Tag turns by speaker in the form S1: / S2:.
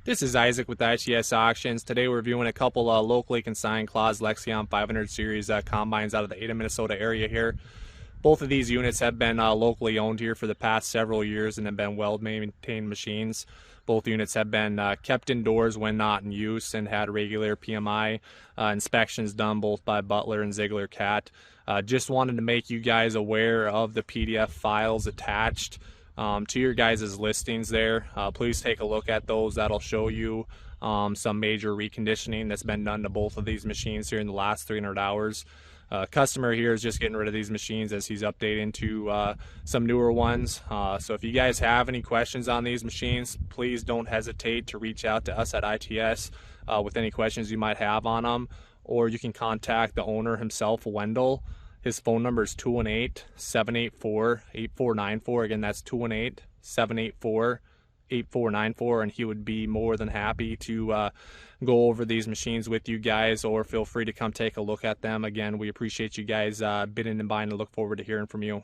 S1: This is Isaac with ITS Auctions. Today we're reviewing a couple locally consigned Claas Lexion 500 series combines out of the Ada, Minnesota area here. Both of these units have been locally owned here for the past several years and have been well-maintained machines. Both units have been kept indoors when not in use and had regular PMI inspections done both by Butler and Ziegler Cat. Just wanted to make you guys aware of the PDF files attached to your guys' listings there. Please take a look at those. That'll show you some major reconditioning that's been done to both of these machines here in the last 300 hours. Customer here is just getting rid of these machines as he's updating to some newer ones. So if you guys have any questions on these machines, please don't hesitate to reach out to us at ITS with any questions you might have on them, or you can contact the owner himself, Wendell. His phone number is 218-784-8494. Again, that's 218-784-8494, and he would be more than happy to go over these machines with you guys, or feel free to come take a look at them. Again, we appreciate you guys bidding and buying and look forward to hearing from you.